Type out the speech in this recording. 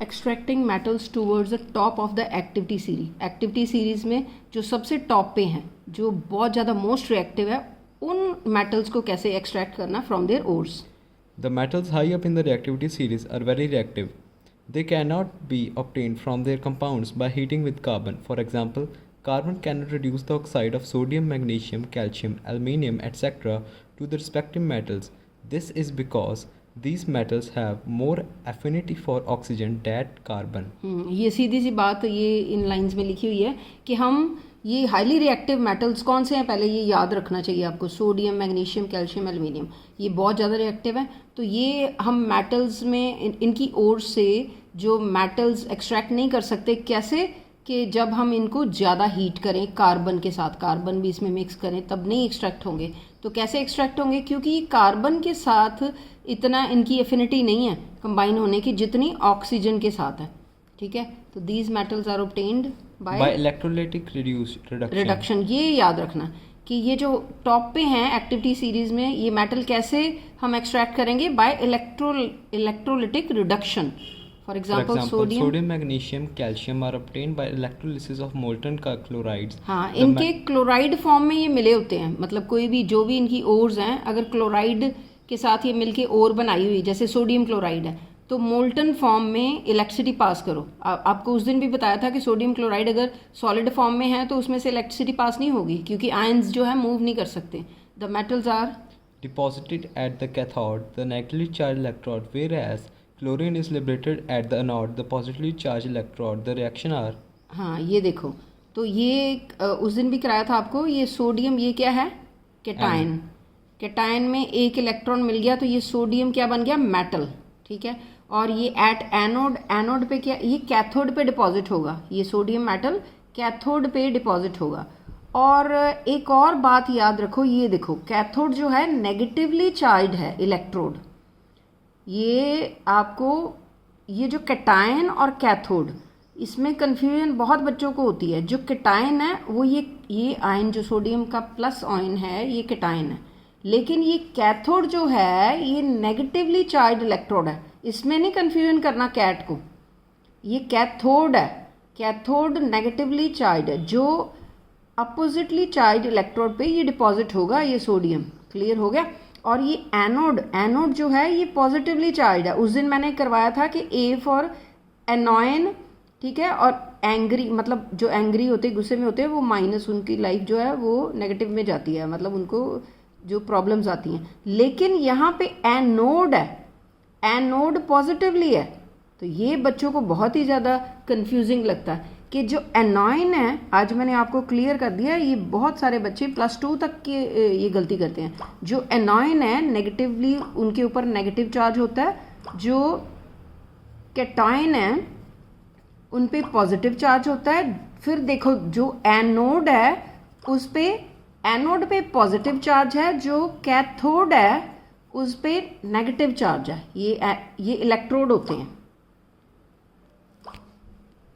Extracting metals towards the top of the activity series. Activity series में जो सबसे top पे हैं, जो बहुत ज़्यादा मोस्ट रिएक्टिव है, उन मेटल्स को कैसे एक्सट्रैक्ट करना from their ores. The metals high up in the reactivity series are very reactive. They cannot be obtained from their compounds by heating with carbon. For example, carbon cannot reduce the oxide of sodium, magnesium, calcium, aluminium, etc. to the respective metals. This is because these metals have more affinity for oxygen than carbon. ये सीधी सी बात ये इन lines में लिखी हुई है कि हम ये हाईली रिएक्टिव मेटल्स कौन से हैं, पहले ये याद रखना चाहिए आपको। सोडियम, मैग्नीशियम, कैल्शियम, एल्युमिनियम, ये बहुत ज़्यादा रिएक्टिव है। तो ये हम मेटल्स में इनकी ओर से जो मेटल्स एक्सट्रैक्ट नहीं कर सकते, कैसे कि जब हम इनको ज़्यादा हीट करें कार्बन के साथ, कार्बन भी इसमें मिक्स करें, तब नहीं एक्सट्रैक्ट होंगे। तो कैसे एक्सट्रैक्ट होंगे? क्योंकि कार्बन के साथ इतना इनकी एफिनिटी नहीं है कंबाइन होने की जितनी ऑक्सीजन के साथ है। ठीक है, तो these metals are obtained by electrolytic reduction. ये याद रखना कि ये जो टॉप पे हैं एक्टिविटी सीरीज में, ये मेटल कैसे हम एक्सट्रैक्ट करेंगे? By electrolytic reduction. For example sodium, magnesium, calcium are obtained by electrolysis of molten chlorides. हाँ, इनके क्लोराइड फॉर्म में ये मिले होते हैं। मतलब कोई भी जो भी इनकी ओर्स हैं, अगर क्लोराइड के साथ ये मिलके ओर बनाई हुई, जैसे सोडियम क्लोराइड है, तो मोल्टन फॉर्म में इलेक्ट्रिसिटी पास करो। आपको उस दिन भी बताया था कि सोडियम क्लोराइड अगर सॉलिड फॉर्म में है तो उसमें से इलेक्ट्रिसिटी पास नहीं होगी, क्योंकि आयंस जो है मूव नहीं कर सकते। The metals are deposited at the cathode, the negatively charged electrode, whereas chlorine is liberated at the anode, the positively charged electrode. The reaction are हाँ, ये देखो, तो ये उस दिन भी कराया था आपको। ये सोडियम, ये क्या है? कैटायन। कैटायन में एक इलेक्ट्रॉन मिल गया तो ये सोडियम क्या बन गया? मेटल। ठीक है, और ये एट एनोड, एनोड पे क्या, ये कैथोड पे डिपॉजिट होगा। ये सोडियम मेटल कैथोड पे डिपॉजिट होगा। और एक और बात याद रखो, ये देखो कैथोड जो है नेगेटिवली चार्ज है इलेक्ट्रोड। ये आपको, ये जो कैटायन और कैथोड, इसमें कन्फ्यूजन बहुत बच्चों को होती है। जो कैटायन है वो ये आयन जो सोडियम का प्लस आयन है, ये कैटायन है। लेकिन ये कैथोड जो है ये नेगेटिवली चार्ज इलेक्ट्रोड है। इसमें नहीं कन्फ्यूजन करना कैट को, ये कैथोड है। कैथोड नेगेटिवली चार्ज है, जो अपोजिटली चार्ज इलेक्ट्रोड पे ये डिपॉजिट होगा, ये सोडियम। क्लियर हो गया? और ये एनोड, एनोड जो है ये पॉजिटिवली चार्ज है। उस दिन मैंने करवाया था कि ए फॉर एनॉयन, ठीक है, और एंग्री, मतलब जो एंग्री होते, गुस्से में होते हैं, वो माइनस, उनकी लाइफ जो है वो नेगेटिव में जाती है, मतलब उनको जो प्रॉब्लम्स आती हैं। लेकिन यहाँ पे एनोड है, एनोड पॉजिटिवली है। तो ये बच्चों को बहुत ही ज़्यादा कंफ्यूजिंग लगता है कि जो एनॉयन है, आज मैंने आपको क्लियर कर दिया। ये बहुत सारे बच्चे +2 तक के ये गलती करते हैं। जो एनॉयन है नेगेटिवली, उनके ऊपर नेगेटिव चार्ज होता है। जो कैटायन है उन पे पॉजिटिव चार्ज होता है। फिर देखो जो एनोड है उस पे, एनोड पे पॉजिटिव चार्ज है, जो कैथोड है उस पे नेगेटिव चार्ज है। ये इलेक्ट्रोड होते हैं।